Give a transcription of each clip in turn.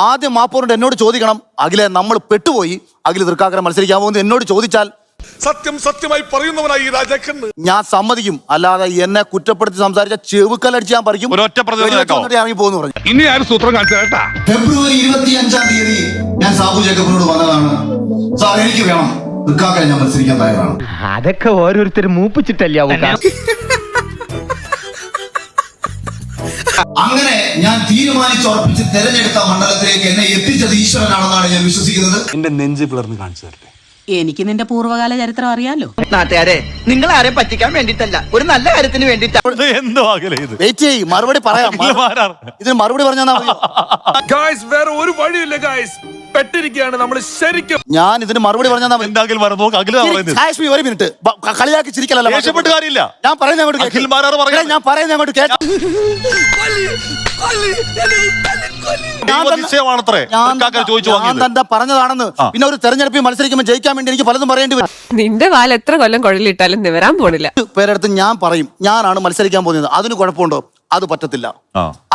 ആദ്യം മാപ്പോറുണ്ട് എന്നോട് ചോദിക്കണം, അഖിലെ നമ്മൾ പെട്ടുപോയി, അഖിൽ തൃക്കാക്കര മത്സരിക്കാൻ പോകുന്നത് എന്നോട് ചോദിച്ചാൽ സത്യം സത്യമായി പറയുന്നവനായി ഈ രാജാക്കൻ ഞാൻ സമ്മതിക്കും. അല്ലാതെ എന്നെ കുറ്റപ്പെടുത്തി സംസാരിച്ച ചെവുക്കല്ലടിച്ച് ഞാൻ പറിക്കും. ഇറങ്ങി പോകുന്നു പറഞ്ഞു. ഇനി ആരും സൂത്രം കാണിച്ചാ. ഫെബ്രുവരി 25-ാം തീയതി ഞാൻ സാബു ജേക്കബിനോട് വന്നതാണ്, സാർ എനിക്ക് വേണം തൃക്കാക്കര ഞാൻ മത്സരിക്കാൻ തയ്യാറാണ്. അതൊക്കെ ഓരോരുത്തരും മൂപ്പിച്ചിട്ടല്ലേ. അങ്ങനെ ഞാൻ തീരുമാനിച്ചുറപ്പിച്ച് തെരഞ്ഞെടുത്ത മണ്ഡലത്തിലേക്ക് എന്നെ എത്തിച്ചത് ഈശ്വരനാണെന്നാണ് ഞാൻ വിശ്വസിക്കുന്നത്. എന്റെ നെഞ്ച് പിളർന്ന് കാണിച്ചു തരട്ടെ. എനിക്ക് നിന്റെ പൂർവ്വകാല ചരിത്രം അറിയാലോ. നാട്ടുകാരെ, നിങ്ങൾ ആരെ പറ്റിക്കാൻ വേണ്ടിട്ടല്ല, ഒരു നല്ല കാര്യത്തിന് വേണ്ടിട്ടാ. വെയിറ്റ് ചെയ്യ്, മറുപടി പറയാം. ഇതിന് മറുപടി പറഞ്ഞാൽ വേറെ ഒരു വഴിയില്ല ഗായ്സ്, പെട്ടിരിക്കുകയാണ് നമ്മൾ ശരിക്കും. ഞാൻ ഇതിന് മറുപടി പറഞ്ഞാൽ ഒരു മിനിറ്റ് കളിയാക്കി ചിരിക്കലല്ല. ഞാൻ പറയുന്ന അങ്ങോട്ട് കേട്ടോ. ഞാൻ തന്നെ പറഞ്ഞതാണെന്ന്. പിന്നെ ഒരു തെരഞ്ഞെടുപ്പിൽ മത്സരിക്കുമ്പോൾ ജയിക്കാൻ വേണ്ടി എനിക്ക് പലതും പറയേണ്ടി വരും. നിന്റെ വാൽ എത്ര കൊല്ലം കുഴലിട്ടാലും നിവരാൻ പോണില്ല. പേരെടുത്ത് ഞാൻ പറയും ഞാനാണ് മത്സരിക്കാൻ പോകുന്നത്. അതിന് കുഴപ്പമുണ്ടോ? അത് പറ്റത്തില്ല,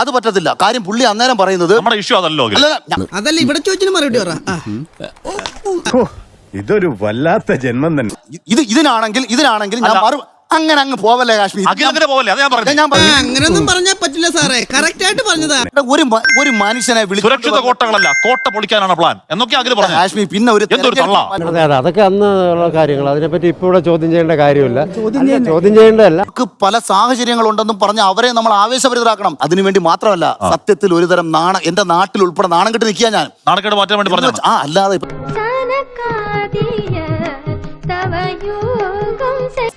അത് പറ്റത്തില്ല. കാര്യം പുള്ളി അന്നേരം പറയുന്നത് അതല്ല ഇവിടെ ചോദിച്ചു മറുപടി പറ. ഇതൊരു വല്ലാത്ത ജന്മം തന്നെ. ഇതിനാണെങ്കിൽ ഞാൻ അങ്ങനെ അങ്ങ് പോവല്ലേ കാശ്മീർ, അങ്ങനൊന്നും പറഞ്ഞാൽ പറ്റില്ല സാറേ. കറക്റ്റ് ആയിട്ട് പറഞ്ഞതാ. ഒരു മനുഷ്യനെ സുരക്ഷിത കോട്ടകളല്ല, കോട്ട പൊളിക്കാനാണ് പ്ലാൻ എന്നൊക്കെ അഖിൽ പറഞ്ഞു. കാശ്മീർ പിന്നെ ഒരു അതൊക്കെ അന്ന് ഉള്ള കാര്യങ്ങൾ, അതിനെപ്പറ്റി ഇപ്പൊ ഇവിടെ ചോദ്യം ചെയ്യേണ്ട കാര്യമില്ല. ചോദ്യം ചെയ്യേണ്ടതല്ല. പല സാഹചര്യങ്ങളുണ്ടെന്നും പറഞ്ഞ് അവരെ നമ്മൾ ആവേശഭരിതരാക്കണം. അതിനുവേണ്ടി മാത്രമല്ല, സത്യത്തിൽ ഒരു തരം എന്റെ നാട്ടിൽ ഉൾപ്പെടെ നാണം കെട്ട് നിൽക്കുക. ഞാൻ നാണക്കേട് മാറ്റാൻ വേണ്ടി പറഞ്ഞു. അല്ലാതെ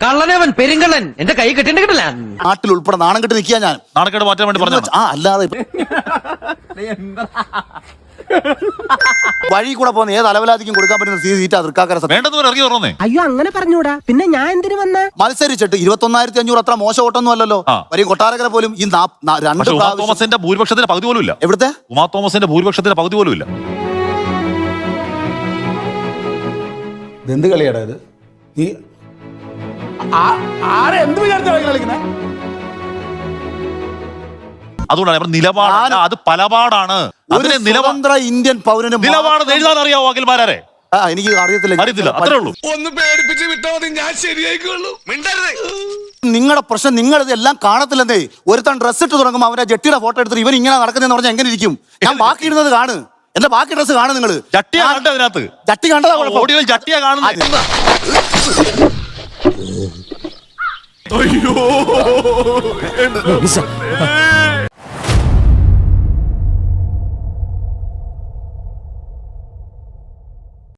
കള്ളനവൻ പെരുങ്കള്ളൻ എന്റെ കൈ കെട്ടില്ല. നാട്ടിൽ ഉൾപ്പെടെ നാണം കെട്ട് നിൽക്കുക. ഞാൻ നാണക്കേട് മാറ്റാൻ വേണ്ടി പറഞ്ഞു. അല്ലാതെ വഴി കൂടെ പോകുന്ന ഏത് അലവലാതിക്കും കൊടുക്കാൻ പറ്റുന്ന സീറ്റാ തൃക്കാക്കര. അയ്യോ അങ്ങനെ പറഞ്ഞൂടാ, പിന്നെ ഞാൻ എന്തിനു വന്ന മത്സരിച്ചിട്ട് 21,500 അത്ര മോശം ഓട്ടൊന്നും അല്ലല്ലോ. വലിയ കൊട്ടാരക്കര പോലും ഈ തോമസിന്റെ ഭൂരിപക്ഷത്തിന്റെ പകുതി പോലും ഇല്ല. എവിടുത്തെ ഉമാ തോമസിന്റെ ഭൂരിപക്ഷത്തിന്റെ പകുതി പോലും ഇല്ല. എന്ത് കളിയാടാ ഇത്? നീ ആരെന്ത് വിചാരിച്ചാണ് കളിക്കുന്നത്? അതുകൊണ്ടാണ് നിലപാട്, അത് പലപാടാണ്. സ്വതന്ത്ര ഇന്ത്യൻ പൗരന് നിലപാട് എഴുതാൻ അറിയാവോ അഖിൽമാരെ? എനിക്ക് അറിയത്തില്ല, അത്രേ ഉള്ളൂ. ഒന്ന് പേടിപ്പിച്ച് വിട്ടാൽ മതി, ഞാൻ ശരിയായിക്കോളൂ. നിങ്ങളുടെ പ്രശ്നം നിങ്ങൾ ഇത് എല്ലാം കാണത്തില്ലെന്നേ. ഒരുത്തൻ ഡ്രസ് ഇട്ട് തുടങ്ങുമ്പോൾ അവരെ ജട്ടിയുടെ ഫോട്ടോ എടുത്തിട്ട് ഇവൻ ഇങ്ങനെ നടക്കുന്നതെന്ന് പറഞ്ഞാൽ എങ്ങനെ ഇരിക്കും? ഞാൻ ബാക്കി ഇടുന്നത് കാണും, എന്റെ ബാക്കി ഡ്രസ് കാണും. നിങ്ങൾ ജട്ടി കണ്ടതിനകത്ത് ജട്ടി കണ്ടതാ ഓഡിയോയിൽ ജട്ടിയാ കാണുന്നത്. അയ്യോ